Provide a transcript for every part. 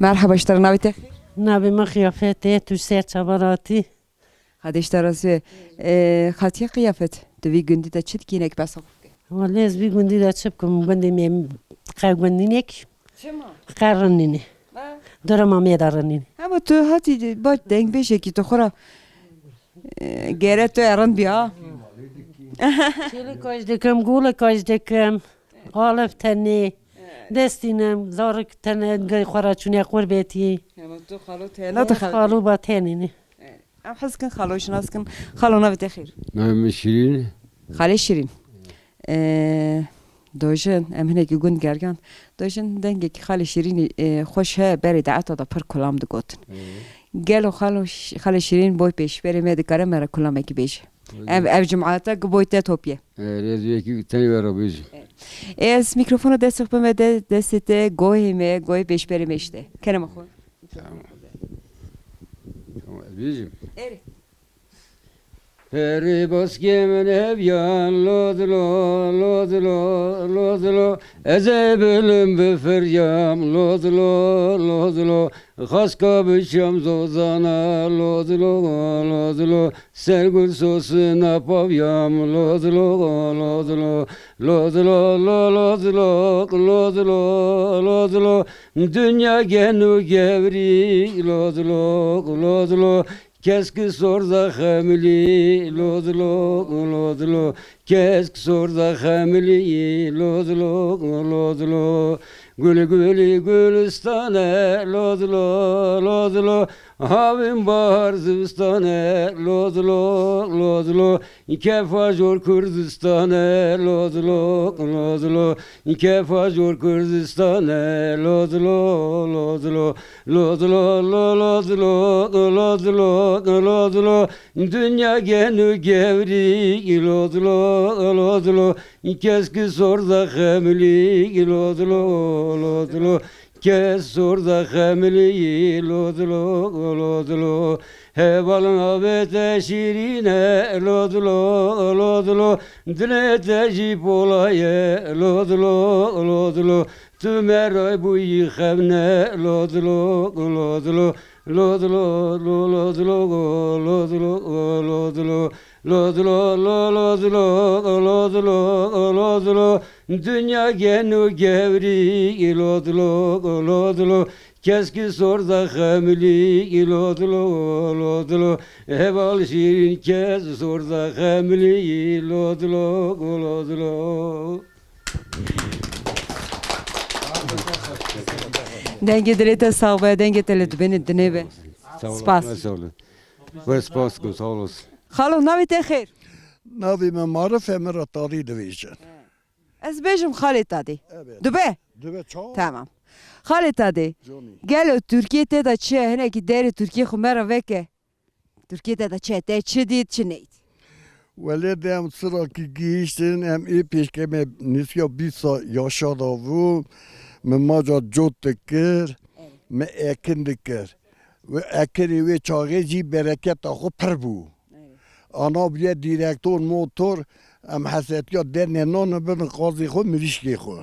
Merhaba işler navite. نبی ما قیافته تو سر چباراتی Hadi işler arası. Hatiye kıyafet. Devi gündü de çit giyinek basa. ولی از بی گندی دا چپ کم گندی میم قر گندی نیک قرنینی دارم آمی دارنینی Ama tu hati baş denk beşe ki tu khora. Gere tu eran biya. چیلی کاش دکم گول کاش دکم غالب تنی دستینم زارک تنه گی خورا چونی خور بیتی Ama tu khalo tena tu khalo. خالو با تنینی Am hasken khalo şinasken khalo navite khir. نام شیرین Khale şirin. Dojin em hene ki gund gergan. Dojin denge ki khale şirin hoş he beri de atada par kolam de gotin. Gelo khale şirin boy peş beri me de kare mera kolam ki beş. Ev cumata boyta topye. رضوی کی تنی برا بیج Ez mikrofonu da sıkpame de desete goyime goy beş beri meşte. Kerem xo. بیجیم Eri. پری باس گمن بیان لودلو لودلو لودلو ازبلم بفریام لودلو لودلو خاسکا بشم زوزانا لودلو لودلو سرگل سوسنا پاویام لودلو لودلو لودلو لودلو لودلو لودلو dünya genu gevri lodlo lodlo keski sorda hamili lodlo lodlo keski sorda hamili lodlo lodlo gül gül gülistane lodlo lodlo havim bahar zivistane lodlo lodlo kefajor Kürdistane lodlo lodlo kefajor Kürdistane lodlo lodlo lodlo lodlo lodlo lodlo dünya genu gevri lodlo lodlo keski sorda hamili lodlo lodlo kes sorda hamili lodlo lodlo hevalın avete şirine lodlo lodlo dile tecip olaye lodlo lodlo tümeray bu yıkevne lodlo lodlo lodlo lodlo lodlo lodlo lodlo lodlo lodlo lodlo dünya genu gevri lodlo lodlo keski sorda hamili lodlo lodlo heval şirin kes sorda hamili lodlo lodlo Denge dilete sağbaya denge tele beni dinebe. Spas. Sağ olun. Ve spas sağ olasın. Khalo navite khir. ناوی من معرف امراتاری دویجن Ez bejim Halit adi. Evet. Dube. دوی چا؟ Tamam. Halit adi. جونی Gel Türkiye'de de çe hene ki deri Türkiye khumera veke. Türkiye'de de çe de çe dit çe neyt. ولی دم سرا کی گیشتن ام ای پیش که من نیسیا 20 yaşada bu مماجا جوت دکر من اکن دکر و اکنی و چاقی برکت آخو پر بو آنا بیه دیرکتور موتور ام حسیتیا در ننان بن قاضی خو مریشکی خو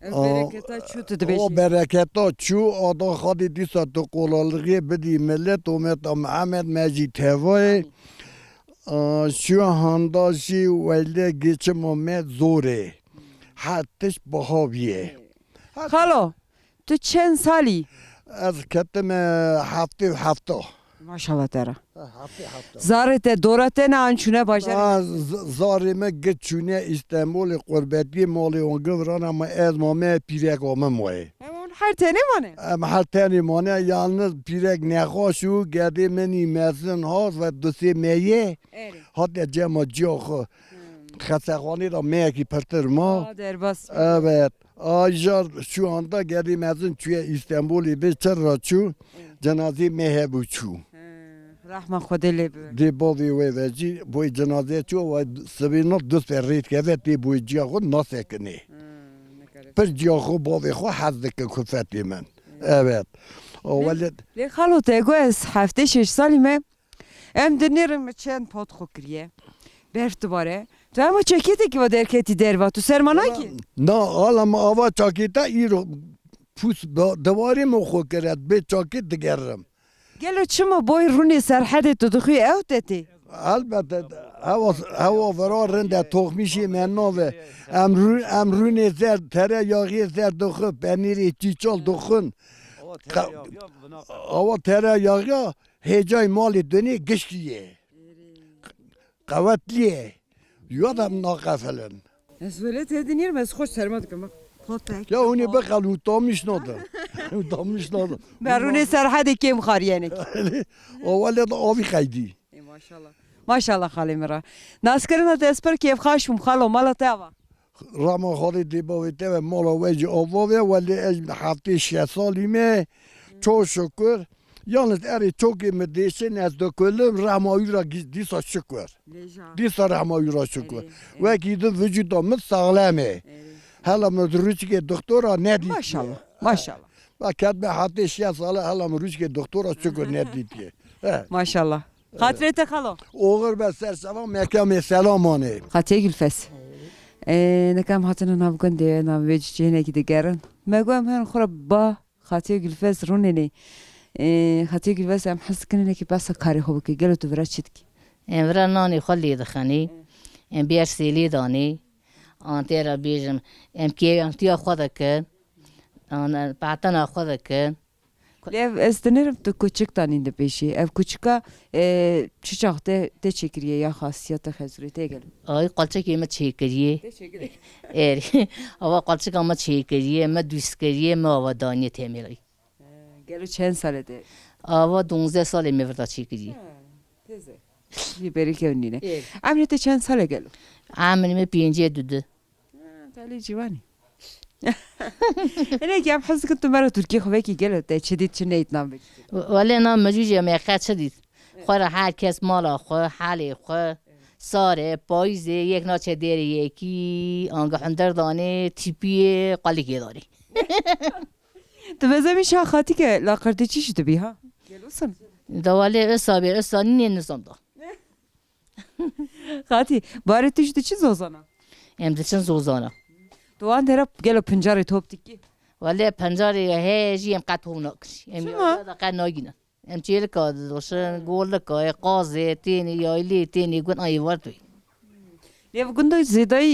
Ez Aa, bereketa çutu de o beşi. bereketa çu ada hadi disa to kolalığı bedi millet Ahmet Muhammed Mecid Hevai şu anda şi velde geçim Ahmet zore hattış bahaviye Khalo. Tu çen sali. az kettim hafta Maşallah tera. hafta Zarete dorate ne ançune başlar. zarime geçune İstanbul kurbeti mali on gıvran ama ez mame pirek omem var. Her tane mane. Em her tane mane yalnız pirek nekhaşu geldi meni mezun haz ve dosi meye hatta cema ciyo xasakhani da meki pertir ma. Derbas. Evet. Ajar şu anda geldi mezun çüye İstanbul'u bir çarraçu cenaze mehebuçu. Rahman Khodele bu. De bovi ve veci bu cenaze çu ve sabino dos perrit kevet de bu ciyo nasıl kene. Per ciyo bovi xo hazdık kufeti men. Evet. O veled Le khalo te go es hafte 6 salime. Em dinirim çen pot khokriye. Berf dubare. Tu ama çekete ki va derketi derva tu sermana ki. na alam ava çakita iro pus davarı mı xokerat be çakı digerim. Gelo çima boy runi serhade tuduxu ev dedi. Elbette hava vera rende toxmişi menno ve emrune zer tere yağı zer doxu peniri çiçol doxun. Hava tere yağı hecay mali dönü geçkiye. Kuvvetliye. Yadam nakafelen. Ezvele tedinir mes hoş sermadık ama. Ya onu bakal utamış nadı. Utamış nadı. Beruni serhade kim khariyenek. Ovalle da avi kaydi. Maşallah. Maşallah halimira. Naskerina desper ki ev khaşum khalo malatava. Rama khali dibavete ve mala veci avave vali ecm hafti 6 salime. Çok şükür. Yalnız eri çok iyi desin az dökülüm Ramayura disa şükür. Disa Ramayura şükür. Ve ki de vücudumuz sağlamı. Hala rüçke doktora ne diyor? Maşallah. Maşallah. Bak kadme hatta 6 salı hala rüçke doktora şükür ne diyor? Maşallah. Hatrete khalo. Oğur be sersama mekame selamane. Hatiye Gülfes. Nekam hatının navgun diye nav vecihine gidigerin. Megum hen khura ba Hatiye Gülfes runeni. Hatiye Gülfes am haskinine ki basa kari hobu ki gelo tu vera çitki. امرا نانی خلی دخانی ام بیار سیلی دانی آن تیرا بیجم ام کی ام تیا خود کن آن بعدنا خود کن Ev estenirim tu küçük taninde peşi. Ev küçüka çiçak de çekiriye ya hasiyata hazrete gel. آی قلچه که ما چی کریه اری آوا قلچه که ما چی کریه ما دوست کریه ما آوا دانی تمیری Gelo çen salede. آوا 12 سال میوردا چی کریه Teze. Bir berike önüne. Evet. Amnete çen sale gelo. عامل می پینجه دوده Tali civani. Ene ki am hasık tu mara Türkiye xoveki gelo de çedit çine itnam be. ولی نه مجوجه میخواد شدید خور هر کس مالا خو حالی خو ساره پاییزه یک ناچه دیری یکی آنگه هندر دانه تیپی قالیگی داری Tu vezemi şahati ke la kardeçi şutu bi ha. Gelosun. دواله اصابه اصانی نظام دا Khati bari tüştü çiz o zaman. امدشن زوزانا Doğan terap gelo pincarı top dikki. ولی پنجاری هیچی ام قطع نکش ام شما؟ یاد قطع نگینه ام چیل کاد دوشن گول کای قازه تینی یایلی تینی گون ای وردوی Lev gunda zedai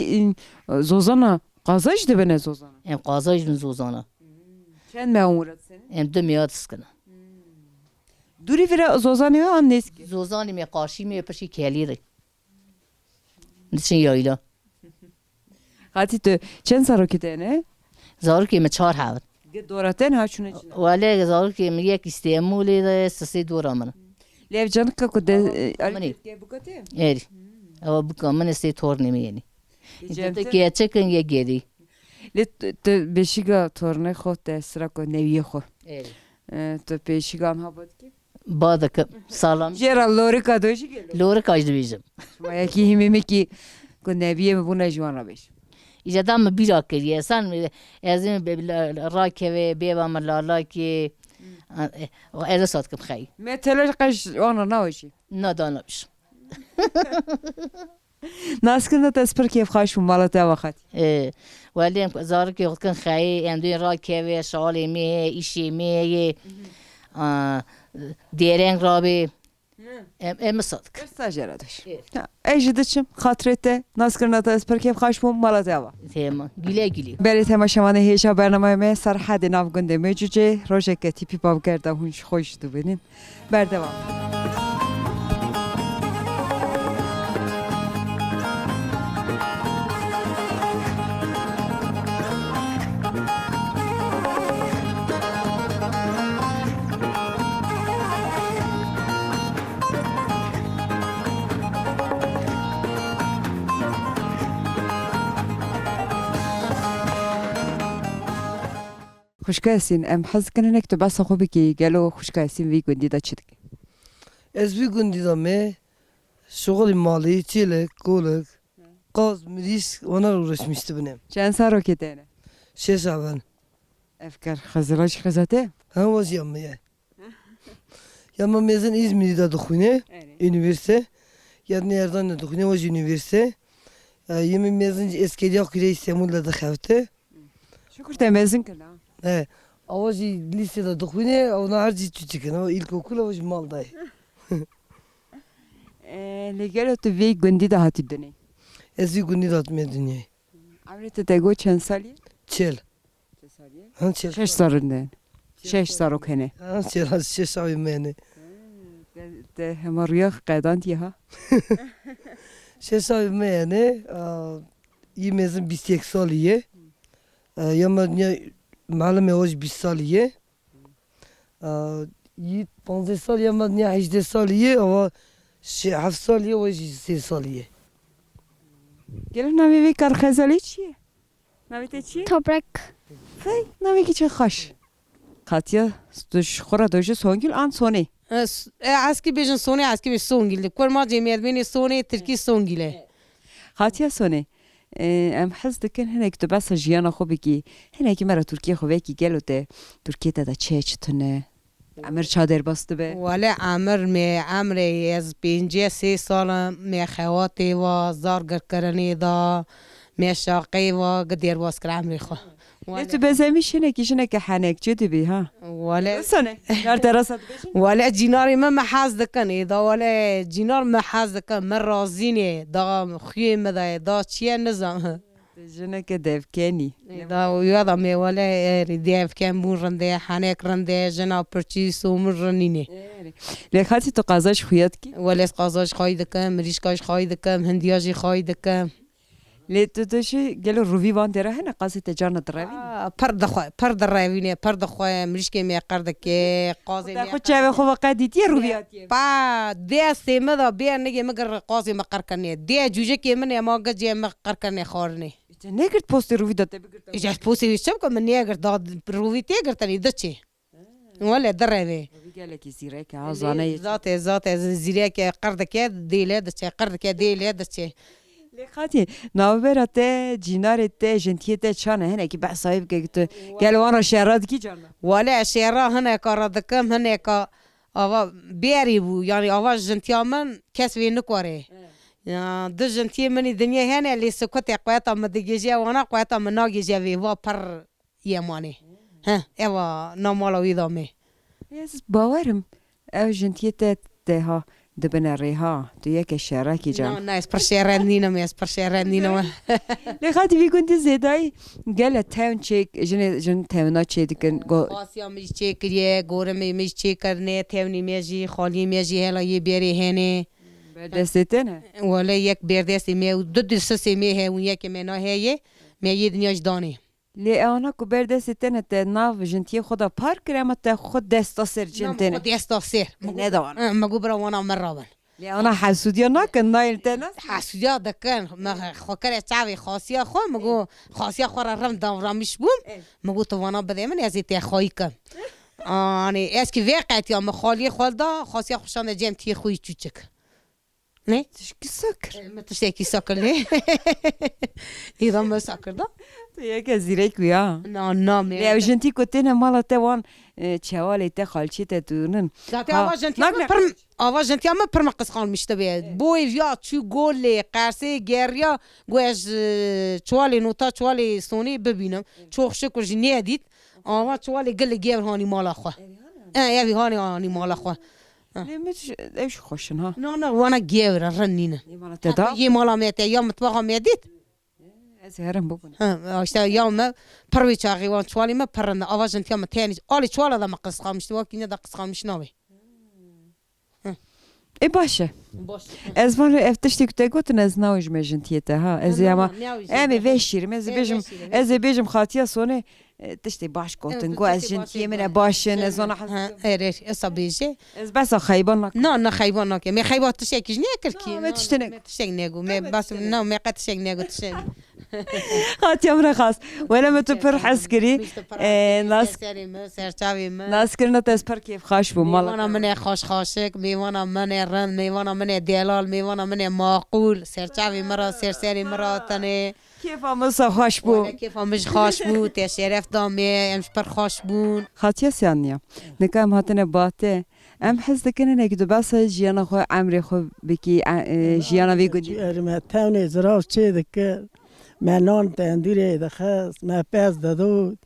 zozana qazaj de bene zozana. ام قازایش من زوزانا Çen me umurat senin. ام دو میاد سکنه Duri vira zozanıyor an neski. زوزانی می قاشی می پشی کلی ری نشین یایلا Khati tu çen sarokitene. زارو که می چهار هاود Doraten ha şuna. ولی زارو که می یک استعمالی ده سسی دورا من Lev canıkka ku de Amani. ke bukate. ایری او بکن من سی تور نمی یعنی Cemte که چکن یه گیری le te beşiga torne xo de sıra ko neviye xo. ایری Tu beşigan habad ki. بعد که سلام Jera lori kadoji gelo. لور کاج دویجم Maya ki himimi ki ku neviye mi buna jwana beş. ایجا دام بیرا کریه سن از این راکه و بیوا ملالا که از سات کم خی Metele kaş ona ne hoşi. ندانم بش Naskında da spır keyf xaş malata vaxat. ولی زار که خود کن خی اندوی راکه و شالی می ایشی می دیرنگ رابی ام سات کم Stajyer adaş. Evet. Ejdiçim xatrete naskında da spır keyf xaş malata va. تیما گیله گیلی بله تماشاوان هیچ برنامه ما سرحد نافگنده میجوجه روشه که تیپی باوگرده هونش خوش دو بینین بردوام خوشکاسین ام حس کنن که بس خوبی که گلو خوشکاسین وی گندی دا چیدک Ez bir gün didame şoğul mali, çelik, koluk, gaz, miris onlar uğraşmıştı benim. چند سارو که دینه Şeşaben. افکار خزلاش خزاته Hem vaz yanmaya. Yanma mezun İzmir'de dokune, üniversite. Yarın yerden de dokune vaz üniversite. Yemin mezun eskeri akire İstanbul'da da xavte. شکر تمزین کنه آوازی لیسته دا دخونه او نه هر چی چی چکن او ilkokul آوازی مال دای لگل تو وی گندی ده هاتی دنی از وی گونی داد می دنیای عمرت تگو چند سالی؟ چل هم چل 6 سالنده 6 سالو کنه هم چل از 6 سال منه ده همه ریاخ قیدان دیه ها 6 سال منه یه میزن 21 سالیه یا من معلومه اوج 20 سالیه یه 15 سال یا من 18 سالیه و 7 سالیه و 3 سالیه گلو نمی وی کار خزالی چیه؟ نمی ته چیه؟ Toprak. فی نمی کی چه خوش خاطیا دوش خورا دوش سونگل آن سونه اسکی بیشن سونه اسکی بیش سونگیله کرما جمعیت بینی سونه ترکی سونگیله خاطیا سونه ام حس دکن هنگ تو بس جیانا خوبی کی هنگ مرا ترکیه خوبه کی گلو ته ترکیه ته چه چتونه امر چادر بسته به ولی عمر از 53 سال می خواتی و زارگر کرنی دا می شاقی و قدیر باز کرد عمری خو تو بزمی شنه کی شنه که حنگ جدی بی ها ولی سونه نار درست بشین ولی جیناری من محاز دکنی دا ولی جینار محاز دکن من رازینه دا خوی مدای دا چیه نظام جنه که دفکنی دا یادم ولی دیف کم بون رنده حنک رنده جنا پرچی سومر رنینه لخاطی تو قضاش خویاد کی ولی از قازاش خواهی دکم مریشکاش خواهی دکم هندیاجی خواهی دکم لی تو دوشی گلو روی وان دره هنه قاسی تجارنا دروی پر در روینه پر دخواه مریشکی می قرد که قازی در خود چه خوب قدیتی رویاتی با ده سیمه دا بیر نگه مگر قازی مقر کنه ده جوجه که من اما گجه مقر کنه خورنه نگرد پوست روی داده بگرد ایجاز پوسی ویشم که من نیگر داد روی تیگر تنی دچه ولی در روی گله کی زیره که آزانه ذات زیره که قرد که دیله دچه قرد که دیله دچه لخاطی نوبرته جینارته جنتیته چانه هنه که بحثایی که تو گلوان شهرات کی جانا ولی شهرها هنه کار دکم هنه که آوا بیاری بو یعنی آوا جنتیا من کسی نکوره ده جنتی منی دنیا هنه لی سکوت قویتا مدگیجی وانا قویتا مناگیجی وی و پر یمانی ها ایوا نامالا دامه یس باورم او جنتیته ده ها دبنا ریها تو یک شهر کی جان نه اس پر شهر نینم اس پر شهر نینم لخاطی بی کنتی زیدای گله تاون چیک جن تاونا چی دکن گو آسیا می چه کریه گورم می چه کرنه تاونی میجی خالی میجی هلا یه بیاری هنه دستتنه ولی یک بیردستی می دو دستی می هه اون یک می نه هه می یه دنیاش دانی لی آنها کو بردستتنه ته ناو جنتی خدا پارک کرم ته خود دستا سر جنتنه خود دستا سر ندوان مگو برا وانا مرابن لی آنها حسودیا نکن نایل تنه حسودیا دکن مگه خوکر چاوی خاصیا خو مگو خاصیا خورا رم دام رامیش بوم مگو تو وانا بده من از تی خوای کم آنی اسکی وقت یا مخالی خالدا خاصیا خوشان جم تی خوی چوچک نه کی سکر متشتی کی سکر نه ایدام ما سکر دا تو یک زیره کویا نه لی او جنتی کتنه مالا ته وان چوالی ته خالچی ته دونن ذاتی آواز جنتی هم پر مقص خان میشته بیاد بوی ویا چو گل قرصه گریا گوش چوالی نوتا چوالی سونی ببینم چوخ شکر جنیه دید آواز چوالی گل گیر هانی مالا خو یوی هانی مالا خو لیمش ایش خوشن ها نه وانا گیر رنینه مالا ته دا یه مالا میته یا مطبخ میدید از هرم ببون اشتا یا ما پروی چاقی وان چوالی ما پرنده آواز جنتی هم تینی آلی چوالا دا مقص خان میشته واکی نه دا قص خان میشناوی ای باشه از من افتشتی که گفتن از ناوج مجنتیته ها از یما امی وشیرم از بیجم خاطیا سونه تشتی باش گفتن گو از جنتیه من باشن از آن اره اصابیجه از بس خیبان نکن نه خیبان نکه می خیبان تشکیش نکر کی ما تشتنگ تشک نگو می بس نه می قد تشک نگو تشک خاطیا من خاص ولا ما تبر حسكري ناس سرچاوی من ناس كرنا تسبر كيف خاش بو میوانا مالا من خوش خاشک میوانا من رن میوانا من دلال میوانا من معقول سرچاوی مرا سرسری مرا تنه كيف امسا خاش بو کیف مش خوش بود تشرف دامه امش پر خوش بون خاطیا سيانيا نكام هاتنا باته ام حس دكن انك دو بس جيانا خو عمري خو بكي جيانا بيقولي ارما تاوني زراف چه دکر من نان تندوری دخست من پس دادود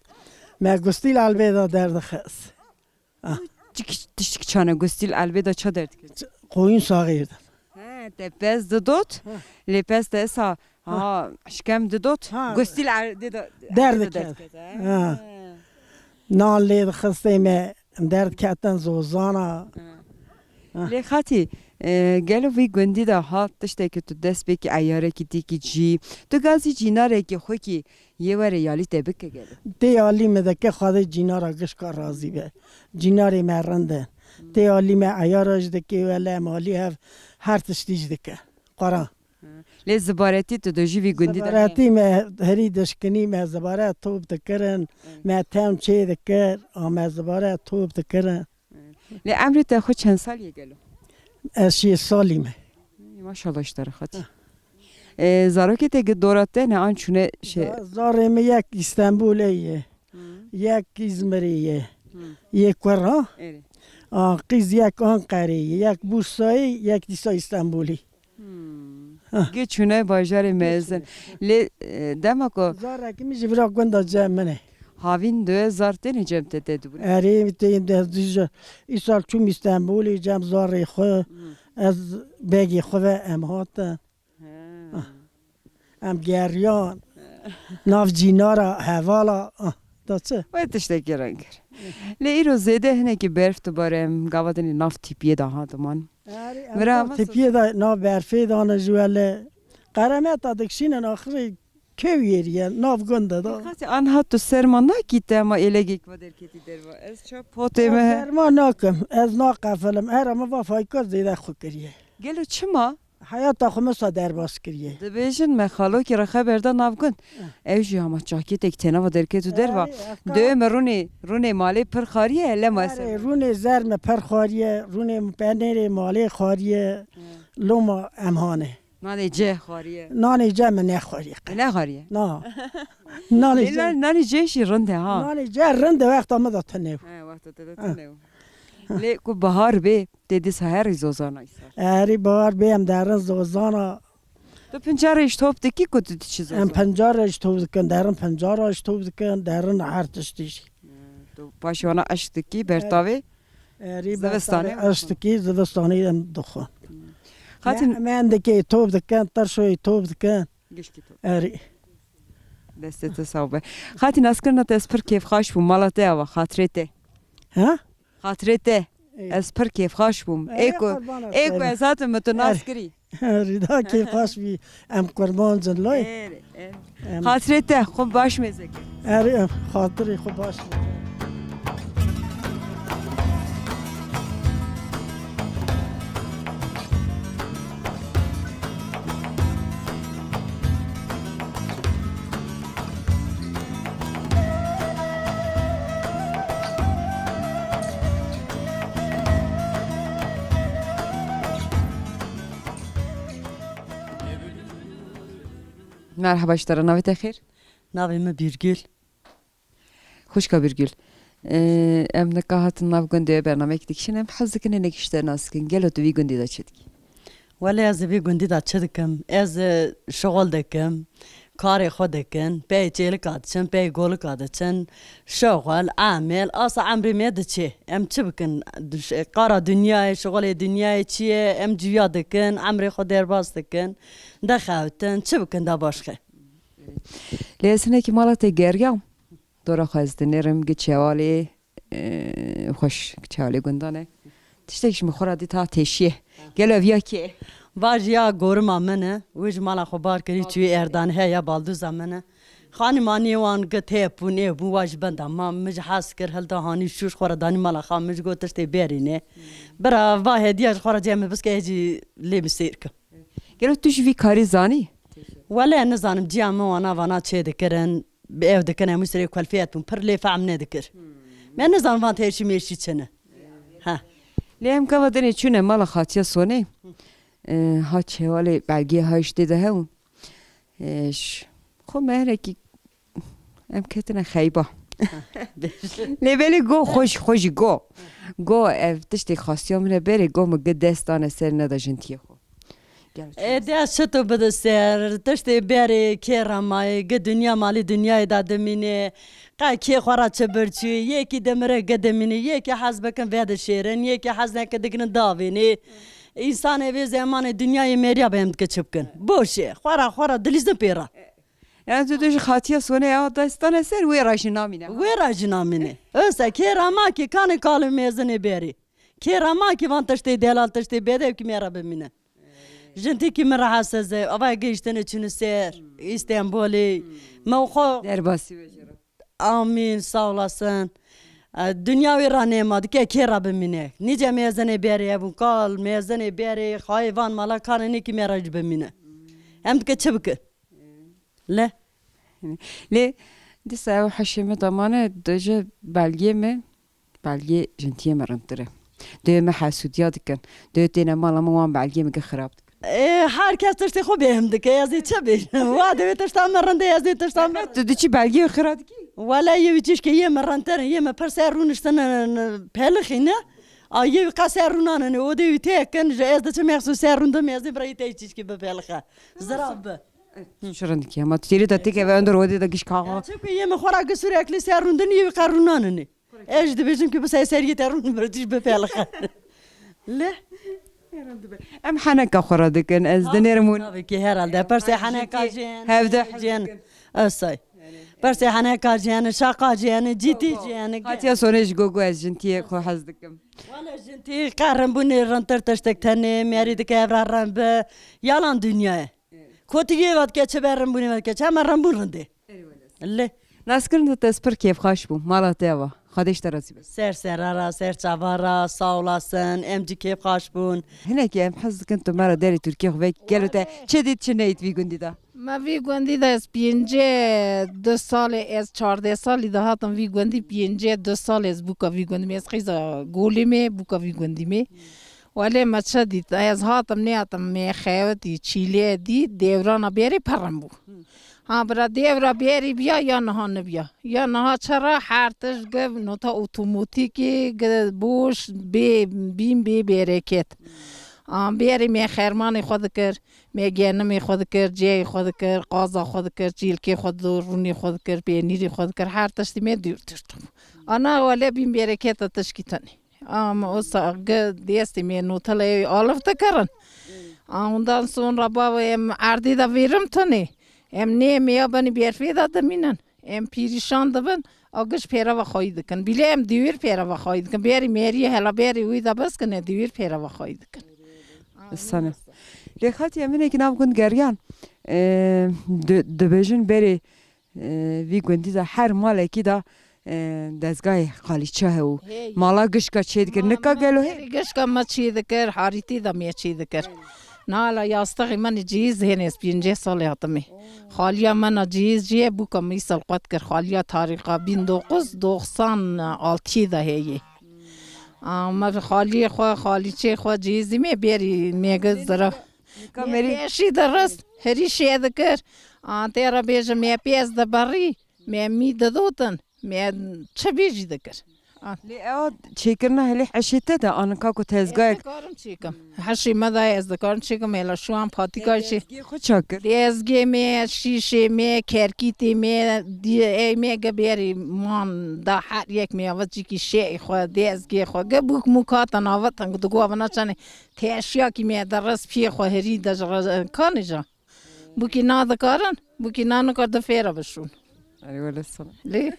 ما گستیل البته درد خس Tiştik çana gustil elbette ça dert kir. قوین صغیر Ha te pes de dot. Le pes de esa ha şkem de dot. Ha. Gustil de درد کرد نان لید خسته ما درد کردن زوزانا Le khati gelo vi gundi da ha tişte ki tu des peki ayare ki tiki ji. Tu gazi jinare ki xo ki yevare yali tebek ke gelo. تی عالی مده که خود جینا را گشکا راضی به جیناری مرنده تی عالی ما عیاراج دکی ولی مالی هر تشتیج دکه قرآن Le zibareti tu doji vi gundi da. زبارتی ما هری دشکنی ما زبارت توب دکرن ما تم چه دکر ما زبارت توب دکرن Le emri te xo çend sal ye gelo. از 6 سالی ما Maşallah işleri khati. Zaroke te dorate ne an çune şey. زاره ما یک استانبولیه یک izmiriye یک ورا Evet. قیز یک آنقریه یک بورسایی یک دیسا استانبولی Geçune bajarı mezen. Le demek o زاره که میشه برا گنده جمعنه havin döye zarteni cemte dedi bu. اری میتونیم در دیجا ای سال چون استانبولی جمع زاره خو از بگی خو ام هاتا ام گریان ناف جینارا حوالا دا چه؟ Ve tişteki renkler. Le iro zede hene ki berf tu barem gavadeni naf tipiye daha duman. Bravo. تپیه دا ناف برفه دانه جواله قرمه تا دکشینن آخری کویریه ناف گنده دا Khati an hattu sermana gitti ama ele gek va derketi derva. Ez çap poteme. درما ناکم از ناقفلم هر اما وفای کار زیده خو کریه Gelo çima. حیات خو مسا در باز کریه De bejin me khalo ki raxa berda navgun. Ev ji ama çakit ek tena va derketu derva. Döye me rune mali per khariye le masel. رون زرم پر خواریه رون پنیر مالی خواریه لوما امهانه Nane ce khariye. نانی جمع نخوری Ne khariye? نه نانی جمع Nani ce şi rende ha. نانی جمع رنده وقت آمده تنیو Ha vakti de taneu. Le ku bahar be dedi seher izozana isar. اری بار بیم درن زوزانا Tu pinçare iş top deki kutu çiz. ام پنجارش تو دکن درن پنجارش تو دکن درن هر تشتیش Tu paşvana aşktaki bertavi. اری زمستانه اشتکی زمستانی ام دخون Khatin من دکی تو دکن ترشوی تو دکن geçki top. اری Destete savbe. Khatin askerna te spir keyf khaş bu malate ava khatrete. ها Khatrete. Espir keyf khaş bum. Eko esatı mutun askeri. ریدا که خواست بی ام قربان زن لای Khatrete. Khub baş mezek. اری ام خاطری خوب باش Merhaba işlere navet exir. ناوی بیرگل Hoşka bir gül. Em nekahatın nav gündeye bernamek dikşin em hazzıkine nekişte naskin. Gel otu vi gündi da çetki. ولی از وی گندی دا چه دکم از شغل دکم کاری خود دکن پی چیل کادچن پی گول کادچن شغل عمل اصلا عمری میده چه ام چه بکن قارا دنیای شغل دنیای چیه ام جویا دکن عمری خود در باز دکن دخوتن چه بکن دا باشخه Lesine ki malate gergam. Dora khazdinerim ki çevali hoş çevali gündane. Tiştek şimdi xoradi ta teşiye. Gel evya ki. واج یا گورم منه ویج مالا خبار کری چوی اردان ہے یا بالدو زمانه خانی مانی وان گته پونه بو واج بند ما مج حاس کر هل هانی شوش خور دانی مالا خام مج گوتشت برینه برا واحد یا خور جام بس که جی لی مسیرک Gel otu vi kari zani. ولا نزانم جام وانا وانا چه دکرن به دکنه مشتری کلفیت بون پر لی فهم ندکر من نزان وان تهشی میشی چنه ها Lehem kavadene çüne mala khatiya sone. Ha çevali belge ha işte de hem. Xo mehreki em ketine khayba. Leveli go xoş go. Go ev tişte khasiyam ne bere go mu gedestane ser ne da jentiye xo. ده شتو بده سر تشتی بری که رمای گ دنیا مالی دنیای دادمینه قاکی خورا چه برچی یکی دمره قدمینی یکی حز بکن وید شیرن یکی حز نکدگن داوینی انسان وی زمان دنیای مریا بهم که چپکن باشه خورا دلیز پیرا Yani tu diyorsun Xatiye sonu ya dastana ser ve rajinamine. وی راجنامینه اسا کی راما کی کان کال میزنی بری کی راما کی وان تشتی دلال تشتی بده کی میرا بمینه جنتی کی مرا حساسه اوا گیشتن چون سر استانبولی موخو Derbasi becera. آمین sağ olasın dünya veranemadı ki kera bemine nice mezene beri bu kal mezene beri hayvan mala kanını ki meraj bemine hem de çabuk le Le disa haşime damane doje belge mi? Belge jentiye merantire. Dövme hasudiya diken. Dövtene malama wan belge mi xarab. herkes tıştı خوب hem de ki yazı çabi vade ve tıştan merande yazı tıştan Tu diçi belge xarad ki. ولا يوجيش كي يم رانتر يم برسارون اشتنا بهلخينا اي قاسارونان انا ودي تاكن جاز دتم يخسو سارون دم يزي بريتيش كي بهلخه زراب Şurandık ya. Ma tiri de tek eve önder odi da giş kağa. تشوف يم خورا قسور اكل سارون دني يقرونان اني ايش دبيجن كي بس ساريه تارون بريتيش بهلخه لا Em haneka xoradıkın ez de nermun. كي هرالده برسي حنا كاجين Hevde جين اساي برسي حنا كاجين شاقا جين جيتي جين Xatiye sonu iş gogo ez jentiye xo hazdıkım. Valla jinti qarın bunu rantır taştık tane meridik evraran be yalan dünyaya. Kotiye vat geçe berrin bunu vat geçe ama ran burundu. Le Naskırın da tespir keyf xaş bu. Malat eva. Xadeş tarası bes. ser serara ser çavara sağ olasın emci keyif kaç bun. Hinek ya em hazdıkın tu mara deri Türkiye ve gelote çedit çeneyit vi gündi da. ما وی گوندی دا از پینجه 2 سال از 14 سالی دا هاتم وی گوندی پینجه 2 سال از بوکا وی گوندی می از خیزا گولی می بوکا وی گوندی می ولی مچه دید از هاتم نه هاتم می خیوتی چیلی دی دیورانا بیاری پرم بو ها برا دیورا بیاری بیا یا نه نبیا یا نه چرا هرتش گف نوتا اتوماتیکی بوش بیم برکت بیاری می خرمان خود کر می گنم خود کر جی خود کر قازا خود کر چیلکی خود رونی خود کر پنیری خود کر هر تشتی می دور تشتم آنا ولی بیم برکت تشکیتنی اوس دیستی می نوتله آلف تکرن ondan sonra baba em ardi da verim tane em ne mi abani berfi da minen em pirişan da ben agış pera va khoydikan bile em divir pera va khoydikan beri meri hala beri uy da bas kane divir pera va khoydikan Sana. Le Xatiye mine ki nav gund geryan. Dibêjin berê vî gundî da her malekî da dezgahê xalîçe he û mala gişka çê dikir nika gelo he. gışka ma çi dikir hariti da me çi dikir nala yastığı man ciz henes 5 sal hatmi xaliya man ciz ciye bu kam misal qat kir xaliya tariqa 1996 da heye ama xaliye xo xaliçe xo ciz me beri mega zara Kameri شي درست هری شي دکر تیرا بیجم می پیز د بری می می دادن می چه بیجی دکر le ew çêkirina helê heşîte de anka ku tezgahek کارم چیکم هشی مدا از دکارم چیکم الا شو هم پاتی کارشی xwe çakir. دیزگی می شیشه می کرکیتی می دی ای می گبری مان دا هر یک می آوازی کی شی خو دیزگی خو گبوک مکات ناوتن دگو ونا چنه تیشیا کی می درس پی خو هری د کانجا بوکی نا دکارن بوکی نا نکار د فیرا بشون Ay öyle sana. لی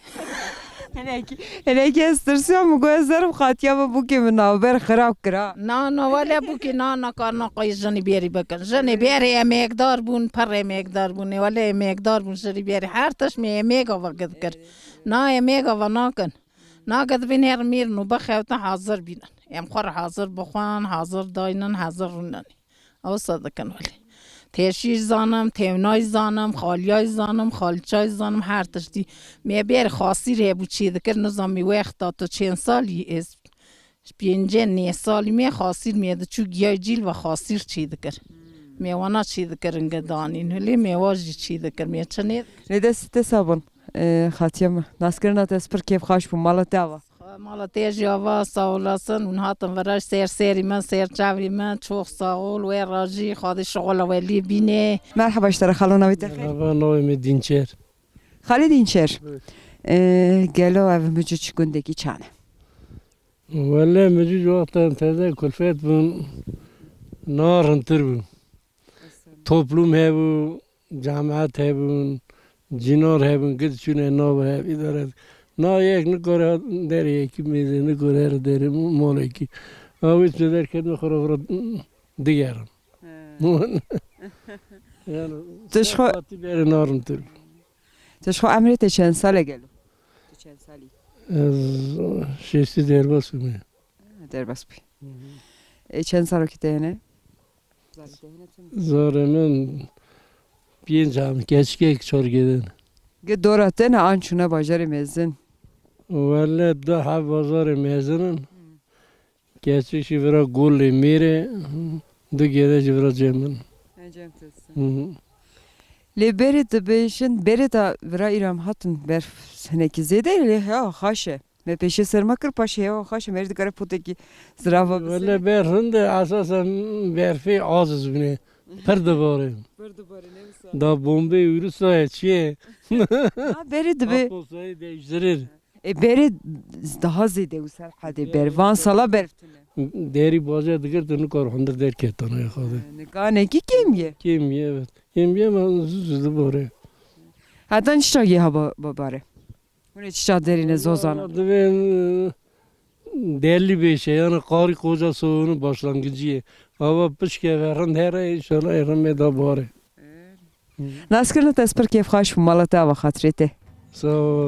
Hele ki estirsiyon mu gözlerim Xatiye bu kimin haber xarab kira. نه نه ولی بوکی نه نکار نقای جنی بیاری بکن جنی بیاری امکدار بون پر امکدار بونه ولی امکدار بون جنی بیاری هر تش می امکا وقت کر نه امکا و نکن ناقد بین هر میر نو بخواه حاضر بینن ام خور حاضر بخوان حاضر داینن حاضر رونن او صدقن ولی تشیش زانم تمنای زانم خالیای زانم خالچای زانم هر تشتی می بیر خاصی ره بو چی دکر نظامی وقت تا چند سالی از 5 سالی می خاصیر می ده چو گیای جیل و خاصیر چی دکر می وانا چی دکر انگه دانین هلی می واجی چی دکر می چنید Ne de site sabun. Xatiye mi? Naskirina tespir keyf xaş bu malat eva. مالا تیجی آوا ساولاسن اون هاتم وراش سری من سر چاوی من چوخ ساول و راجی خود شغل ولی بینه Merhaba işlere halona vite. Merhaba, Noemi Dinçer. Halid İnçer. Gelo ev mücü çikundeki çane. Vallahi mecid vaktan teze kulfet bun narıntır bu. Toplum hebu, cemaat hebun, cinar hebun, gidişüne nav heb idare. Na yek ne kore deri ki meze ne kore deri mole ki. Avit der kedme khara digerim. Yani Dışkı Fatih beri narıntır. dışkı emrete çen sale gelo. Çen sali. Şeysi derbas mı? Derbas bi. Çen salo ki tane. Zoremen pincam geçkek çorgeden. Ge dorate ne ançuna bacarı mezin. Vallahi daha bazarı mezunun. Geçik şivra golle mire. Du gede şivra cemin. Le beri de beşin beri da vira iram hatun ber seneki zede le ya haşe. Me peşe serma kır paşe ya haşe merdi kare poteki zrava. Vallahi berhinde asasen berfi azız bine. Perde barım. Da bombe yürüse çiye. Beri de be. Aposayı değiştirir. Beri daha zede usar hadi ber van sala ber. Deri baca dıgır tını kor hundur der ketana ya kadı. Ne gane ki kim ye? Kim ye evet. Kim ye ma zuzdu bore. Hadan çta ye ha babare. Bunu çta derine zozana. Adı ben değerli bir şey yani karı koca soğunun başlangıcı. Ama pişke veren her ay inşallah erime da bore. Nasıl kırnı tespir keyf haş malata ve hatrete. Sağ ol.